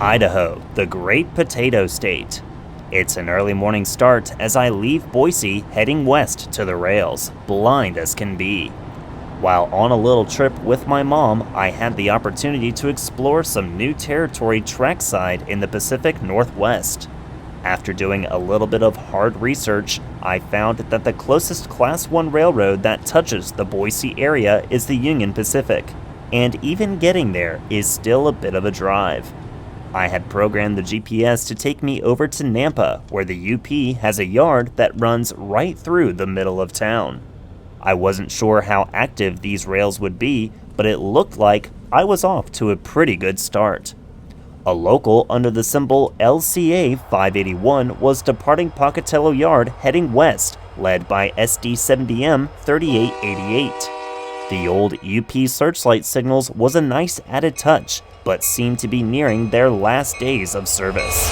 Idaho, the Great Potato State. It's an early morning start as I leave Boise heading west to the rails, blind as can be. While on a little trip with my mom, I had the opportunity to explore some new territory trackside in the Pacific Northwest. After doing a little bit of hard research, I found that the closest Class 1 railroad that touches the Boise area is the Union Pacific, and even getting there is still a bit of a drive. I had programmed the GPS to take me over to Nampa, where the UP has a yard that runs right through the middle of town. I wasn't sure how active these rails would be, but it looked like I was off to a pretty good start. A local under the symbol LCA 581 was departing Pocatello Yard heading west, led by SD70M 3888. The old UP searchlight signals was a nice added touch, but seemed to be nearing their last days of service.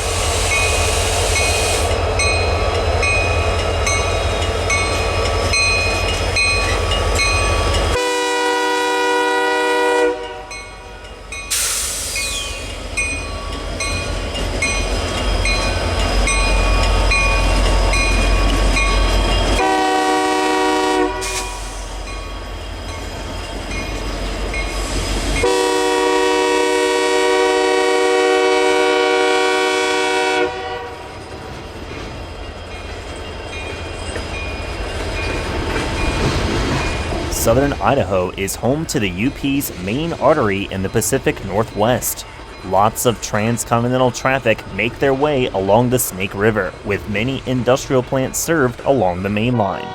Southern Idaho is home to the UP's main artery in the Pacific Northwest. Lots of transcontinental traffic make their way along the Snake River, with many industrial plants served along the main line.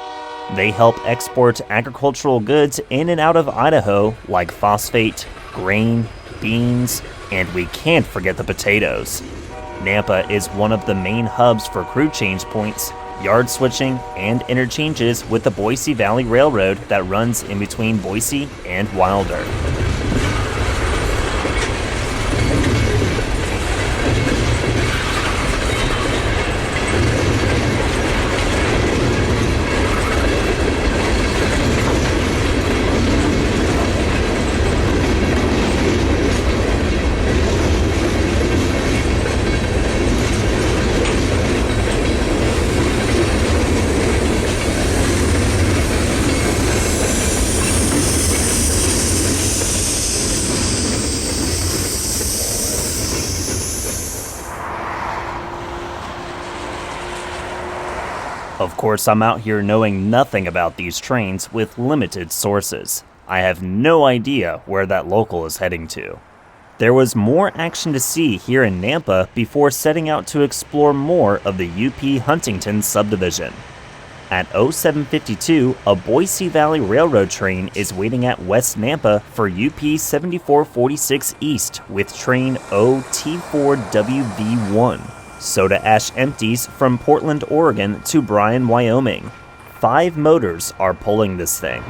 They help export agricultural goods in and out of Idaho, like phosphate, grain, beans, and we can't forget the potatoes. Nampa is one of the main hubs for crew change points, yard switching, and interchanges with the Boise Valley Railroad that runs in between Boise and Wilder. Of course, I'm out here knowing nothing about these trains with limited sources. I have no idea where that local is heading to. There was more action to see here in Nampa before setting out to explore more of the UP Huntington Subdivision. At 0752, a Boise Valley Railroad train is waiting at West Nampa for UP 7446 East with train OT4WV1. Soda ash empties from Portland, Oregon to Bryan, Wyoming. 5 motors are pulling this thing.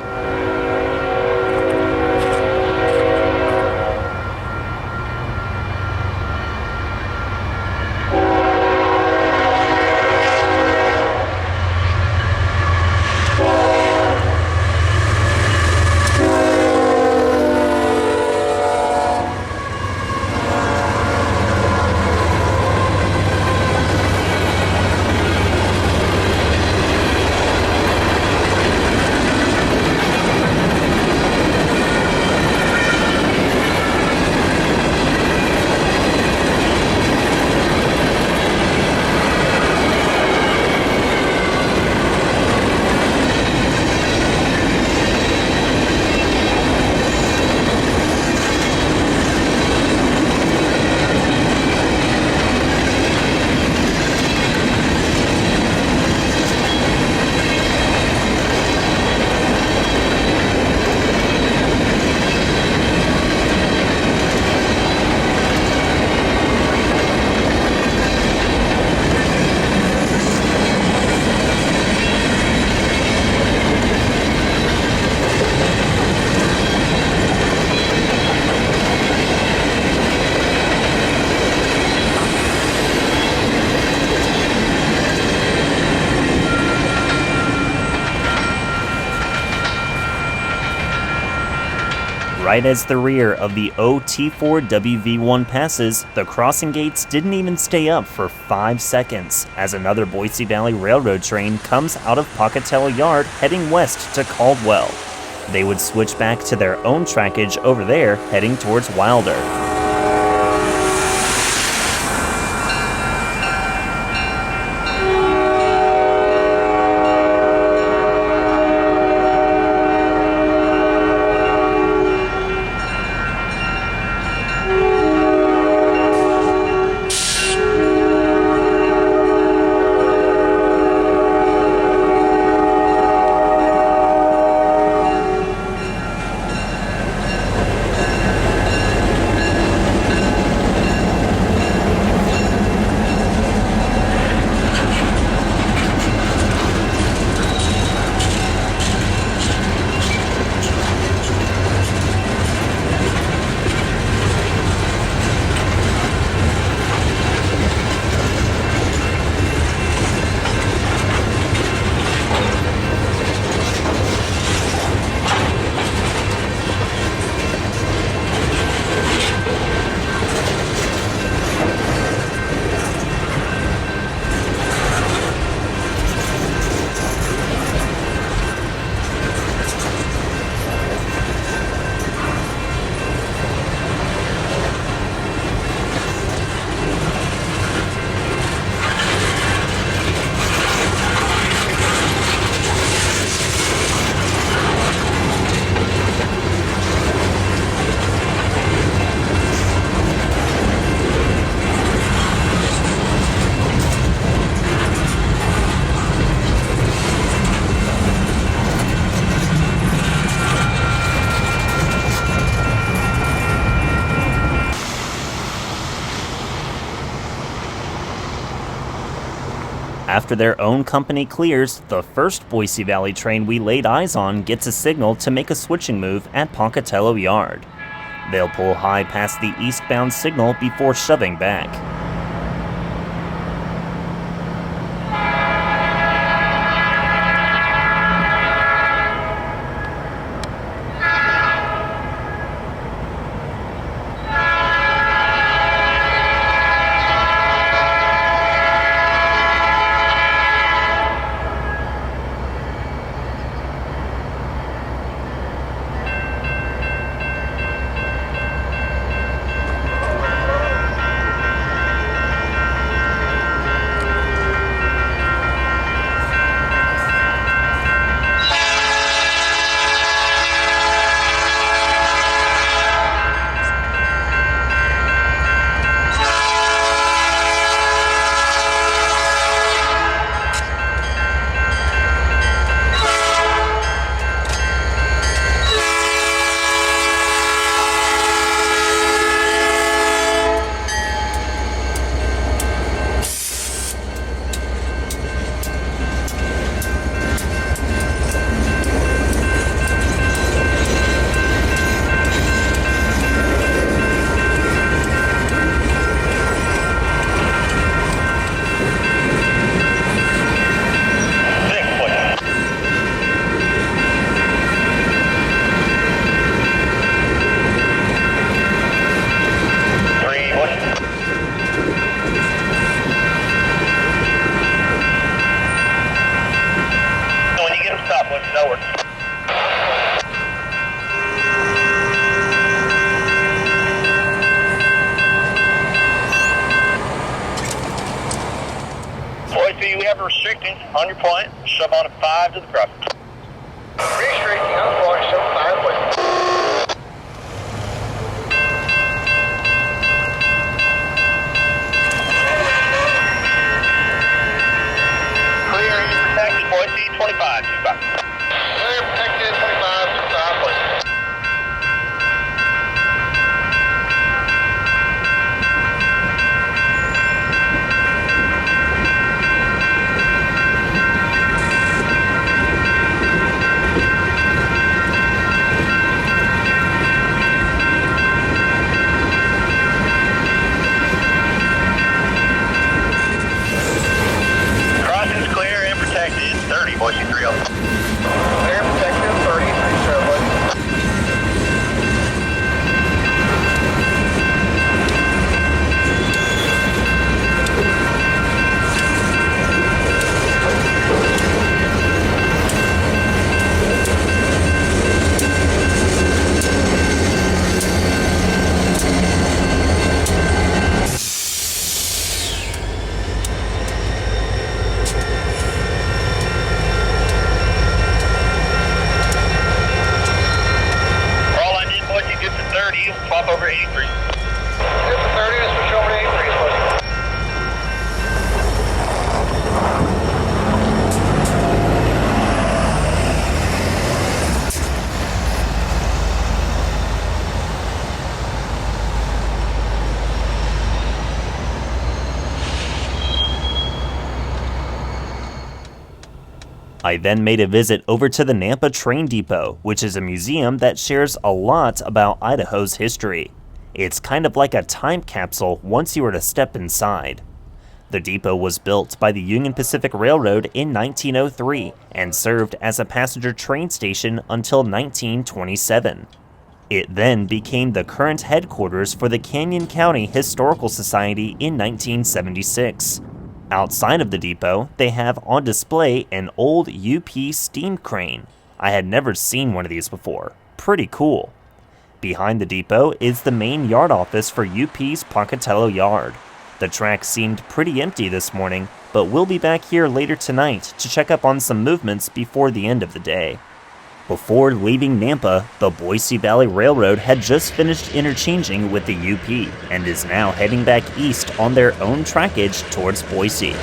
Right as the rear of the OT4WV1 passes, the crossing gates didn't even stay up for 5 seconds as another Boise Valley Railroad train comes out of Pocatello Yard heading west to Caldwell. They would switch back to their own trackage over there heading towards Wilder. After their own company clears, the first Boise Valley train we laid eyes on gets a signal to make a switching move at Pocatello Yard. They'll pull high past the eastbound signal before shoving back. Restricting on your point, shove on a 5 to the crossing. Restricting on the point, shove 5 west. Clear and protected, Boise, 25, 25. Clear, protected, 25, 25 west. I then made a visit over to the Nampa train depot, which is a museum that shares a lot about Idaho's history. It's kind of like a time capsule once you were to step inside. The depot was built by the Union Pacific Railroad in 1903 and served as a passenger train station until 1927. It then became the current headquarters for the Canyon County Historical Society in 1976. Outside of the depot, they have on display an old UP steam crane. I had never seen one of these before. Pretty cool. Behind the depot is the main yard office for UP's Pocatello Yard. The track seemed pretty empty this morning, but we'll be back here later tonight to check up on some movements before the end of the day. Before leaving Nampa, the Boise Valley Railroad had just finished interchanging with the UP and is now heading back east on their own trackage towards Boise.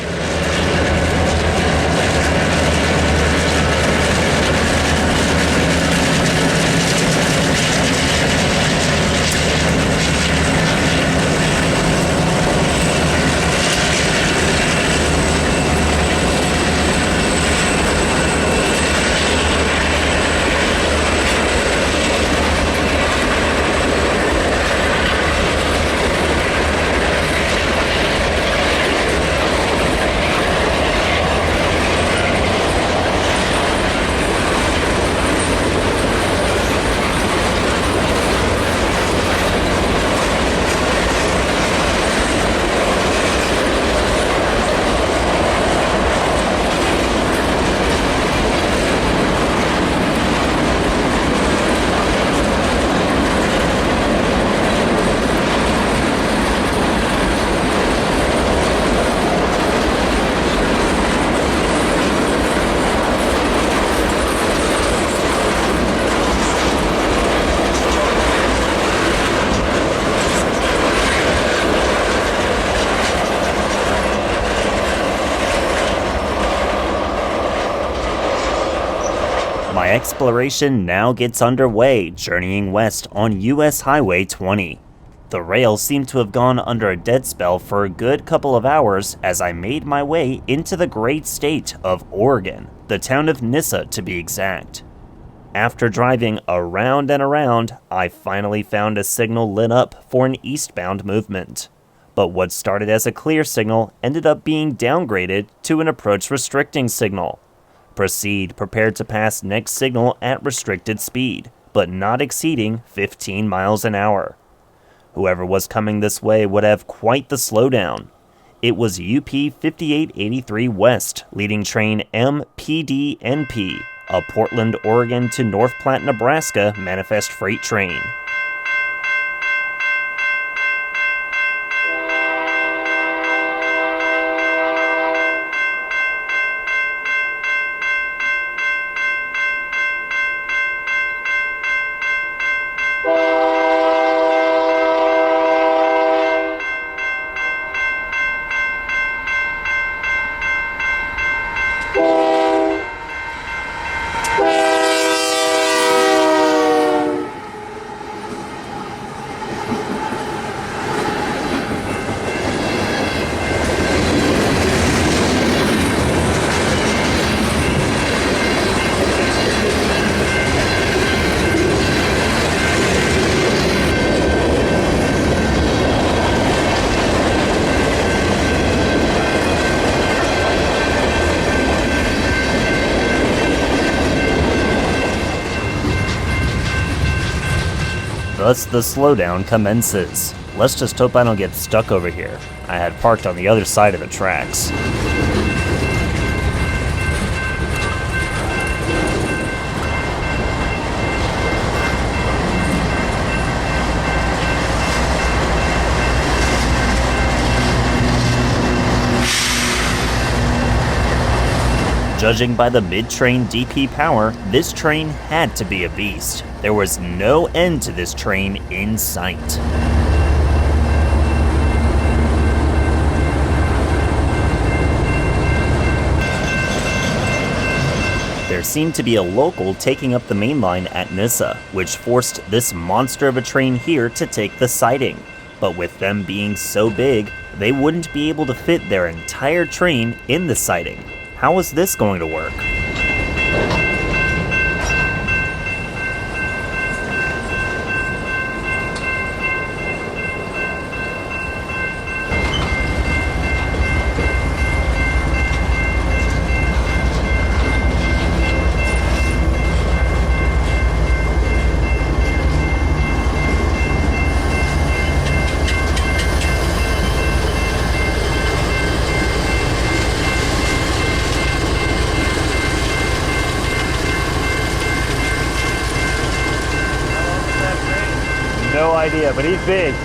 My exploration now gets underway, journeying west on US Highway 20. The rails seem to have gone under a dead spell for a good couple of hours as I made my way into the great state of Oregon, the town of Nyssa to be exact. After driving around and around, I finally found a signal lit up for an eastbound movement. But what started as a clear signal ended up being downgraded to an approach restricting signal. Proceed prepared to pass next signal at restricted speed, but not exceeding 15 miles an hour. Whoever was coming this way would have quite the slowdown. It was UP 5883 West, leading train MPDNP, a Portland, Oregon to North Platte, Nebraska manifest freight train. Thus the slowdown commences. Let's just hope I don't get stuck over here. I had parked on the other side of the tracks. Judging by the mid-train DP power, this train had to be a beast. There was no end to this train in sight. There seemed to be a local taking up the main line at Nissa, which forced this monster of a train here to take the siding. But with them being so big, they wouldn't be able to fit their entire train in the siding. How is this going to work? idea, but he's big.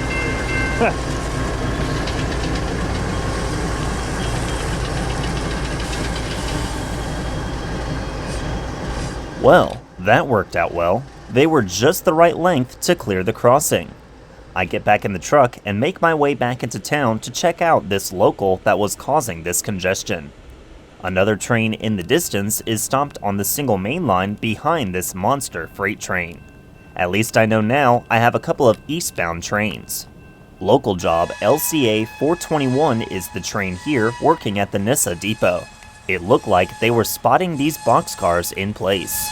Well, that worked out well. They were just the right length to clear the crossing. I get back in the truck and make my way back into town to check out this local that was causing this congestion. Another train in the distance is stopped on the single main line behind this monster freight train. At least I know now I have a couple of eastbound trains. Local job LCA 421 is the train here working at the Nyssa depot. It looked like they were spotting these boxcars in place.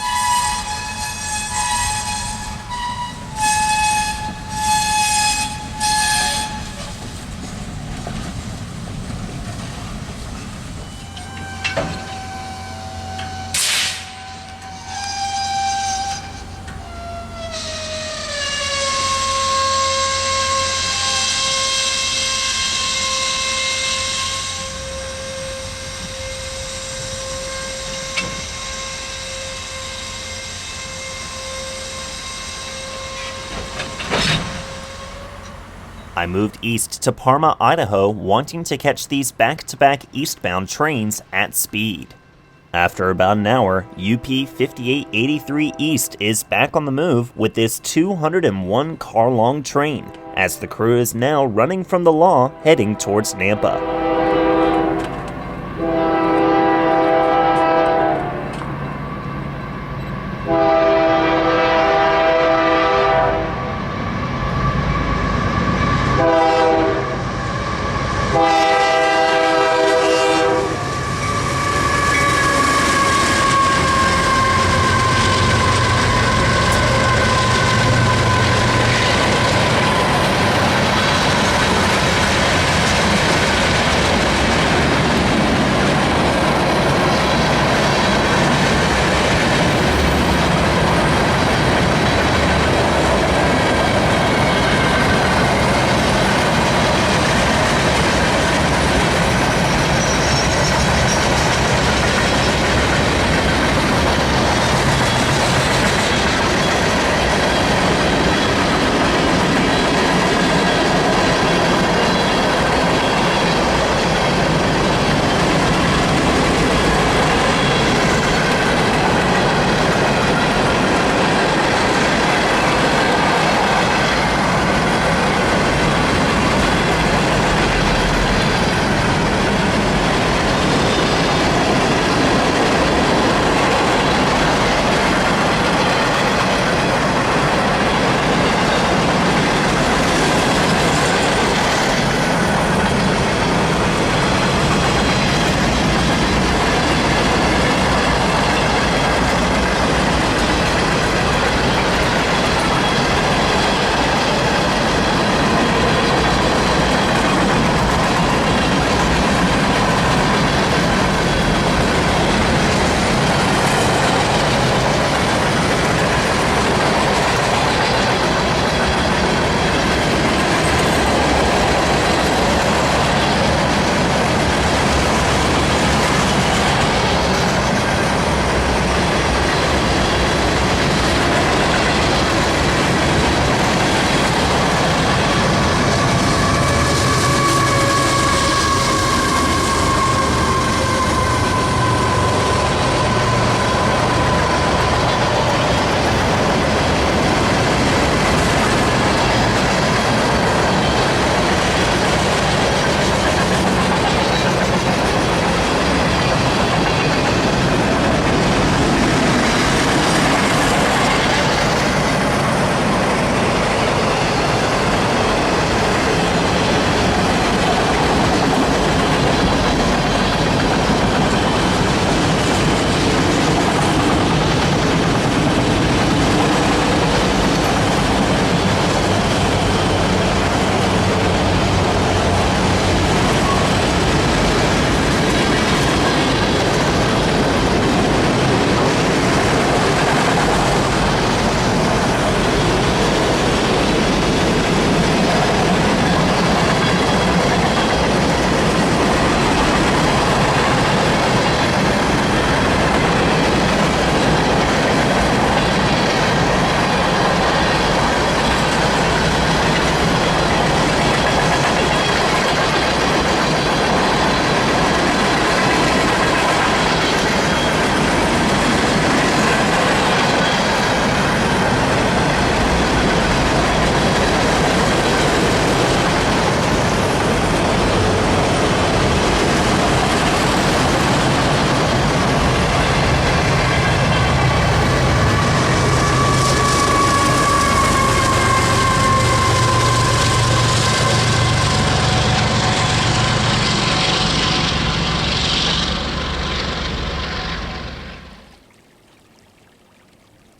I moved east to Parma, Idaho, wanting to catch these back-to-back eastbound trains at speed. After about an hour, UP 5883 East is back on the move with this 201 car-long train, as the crew is now running from the law heading towards Nampa.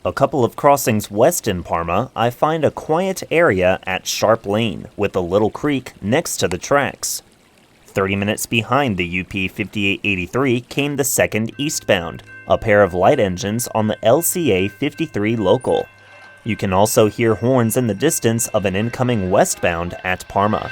A couple of crossings west in Parma, I find a quiet area at Sharp Lane with a little creek next to the tracks. 30 minutes behind the UP 5883 came the second eastbound, a pair of light engines on the LCA 53 local. You can also hear horns in the distance of an incoming westbound at Parma.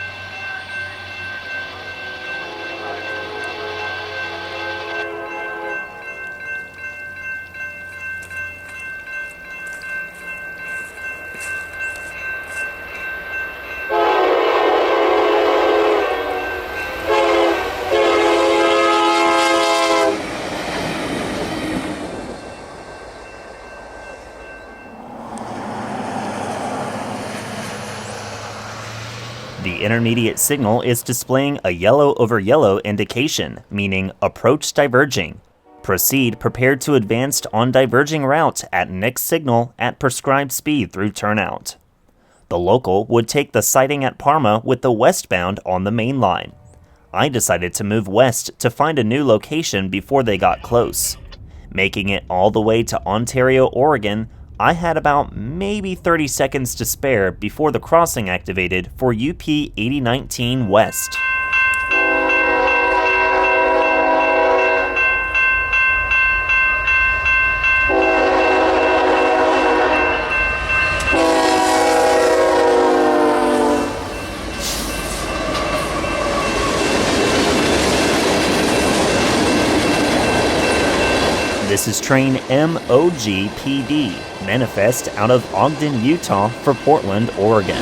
The intermediate signal is displaying a yellow over yellow indication, meaning approach diverging. Proceed prepared to advance on diverging route at next signal at prescribed speed through turnout. The local would take the siding at Parma with the westbound on the main line. I decided to move west to find a new location before they got close. Making it all the way to Ontario, Oregon, I had about maybe 30 seconds to spare before the crossing activated for UP 8019 West. This is train MOGPD, manifest out of Ogden, Utah for Portland, Oregon.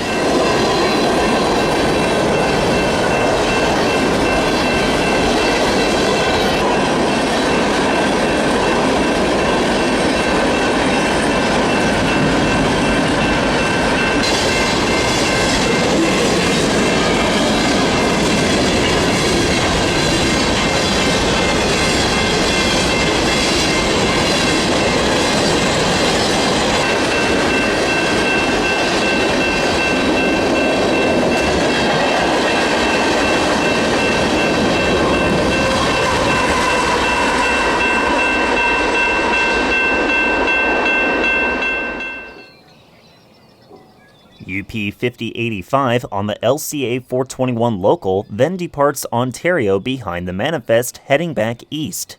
UP 5085 on the LCA 421 local then departs Ontario behind the manifest heading back east.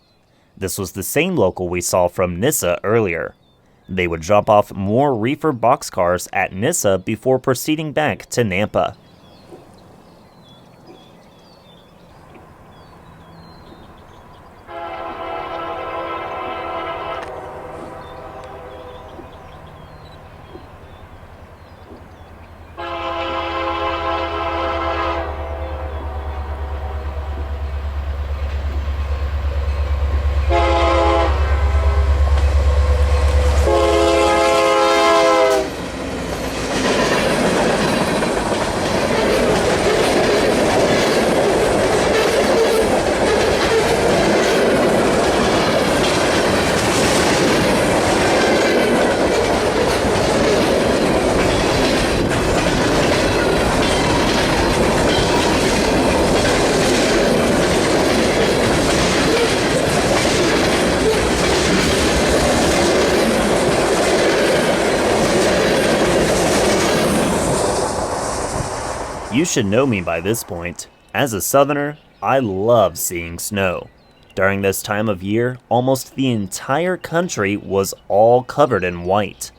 This was the same local we saw from Nyssa earlier. They would drop off more reefer boxcars at Nissa before proceeding back to Nampa. You should know me by this point. As a southerner, I love seeing snow. During this time of year, almost the entire country was all covered in white.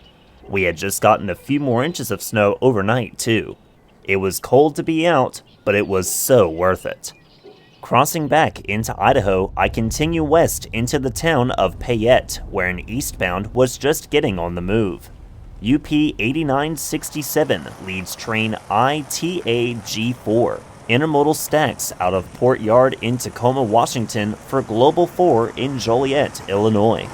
We had just gotten a few more inches of snow overnight, too. It was cold to be out, but it was so worth it. Crossing back into Idaho, I continue west into the town of Payette, where an eastbound was just getting on the move. UP 8967 leads train ITA-G4, intermodal stacks out of Port Yard in Tacoma, Washington for Global 4 in Joliet, Illinois.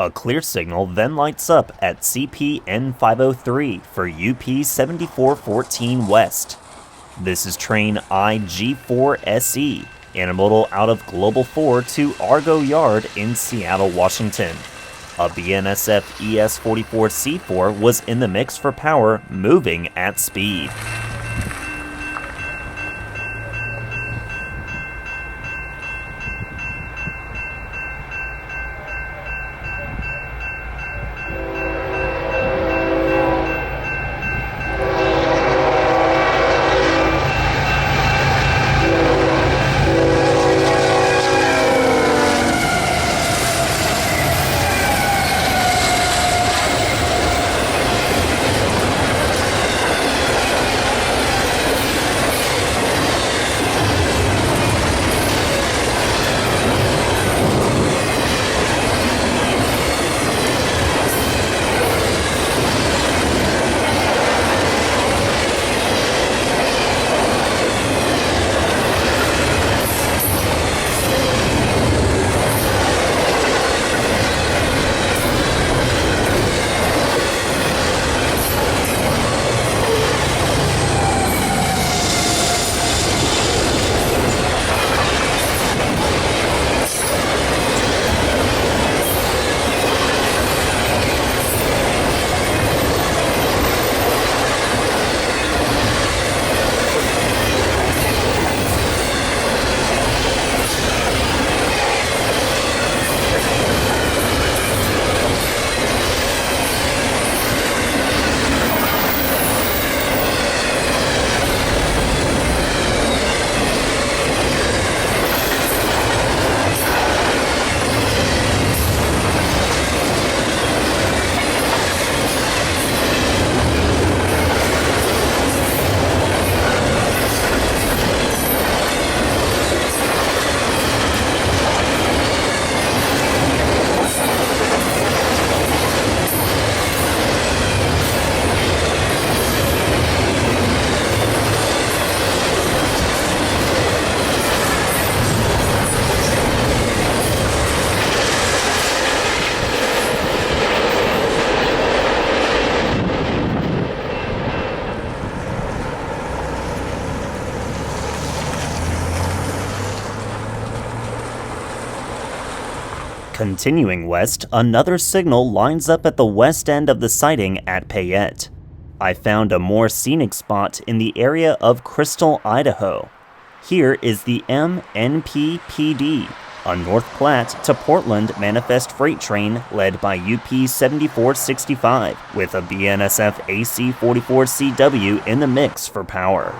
A clear signal then lights up at CPN 503 for UP 7414 West. This is train IG4SE, intermodal out of Global 4 to Idaho Yard in Seattle, Washington. A BNSF ES44C4 was in the mix for power, moving at speed. Continuing west, another signal lines up at the west end of the siding at Payette. I found a more scenic spot in the area of Crystal, Idaho. Here is the MNPPD, a North Platte to Portland manifest freight train led by UP 7465 with a BNSF AC44CW in the mix for power.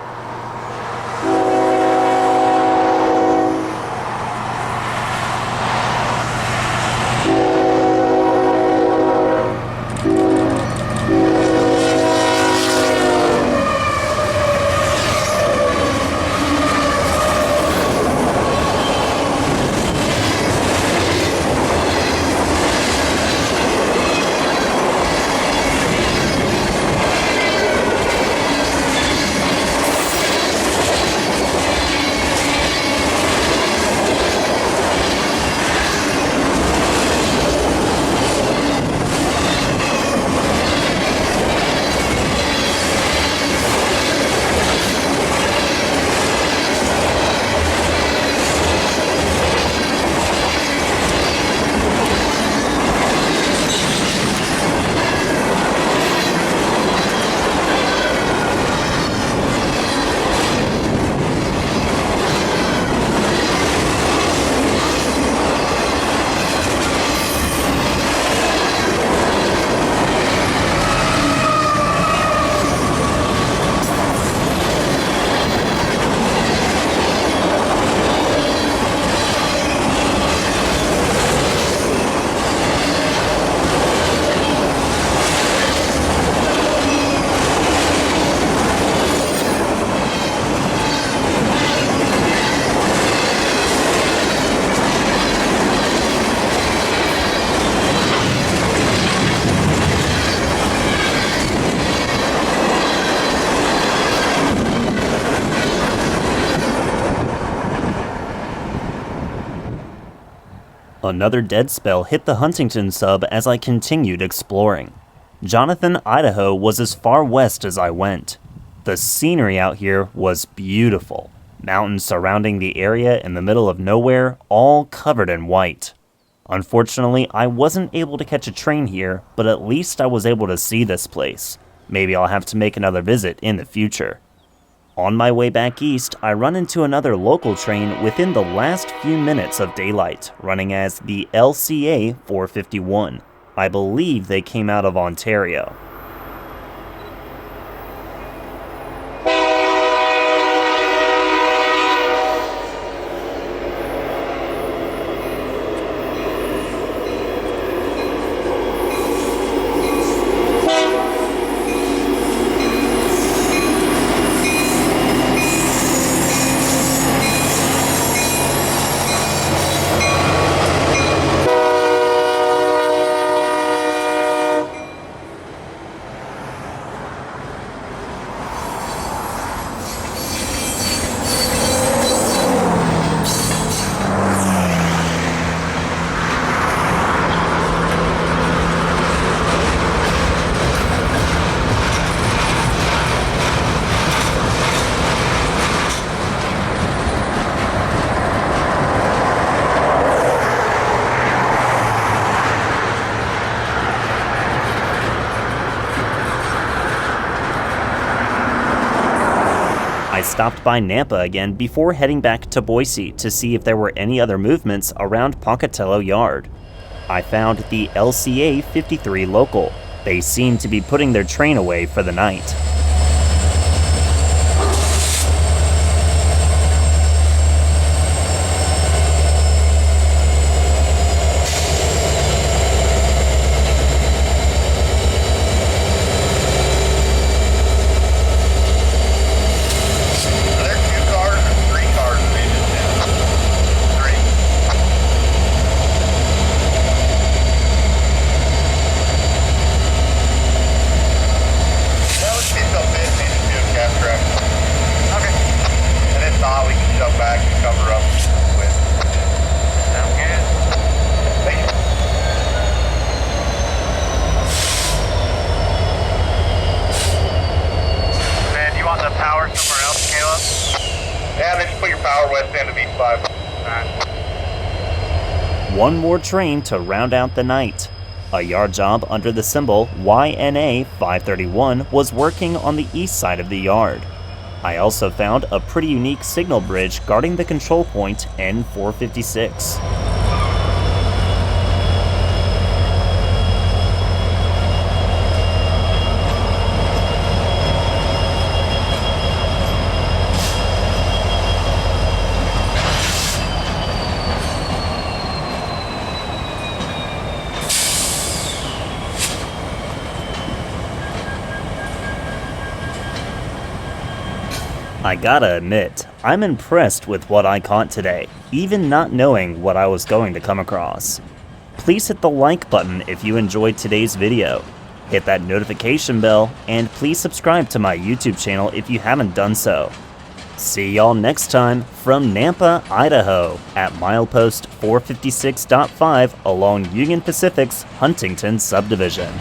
Another dead spell hit the Huntington Sub as I continued exploring. Jonathan, Idaho was as far west as I went. The scenery out here was beautiful. Mountains surrounding the area in the middle of nowhere, all covered in white. Unfortunately, I wasn't able to catch a train here, but at least I was able to see this place. Maybe I'll have to make another visit in the future. On my way back east, I run into another local train within the last few minutes of daylight, running as the LCA 451. I believe they came out of Ontario. I stopped by Nampa again before heading back to Boise to see if there were any other movements around Pocatello Yard. I found the LCA 53 local. They seemed to be putting their train away for the night. One more train to round out the night. A yard job under the symbol YNA 531 was working on the east side of the yard. I also found a pretty unique signal bridge guarding the control point N456. I gotta admit, I'm impressed with what I caught today, even not knowing what I was going to come across. Please hit the like button if you enjoyed today's video, hit that notification bell, and please subscribe to my YouTube channel if you haven't done so. See y'all next time from Nampa, Idaho, at milepost 456.5 along Union Pacific's Huntington Subdivision.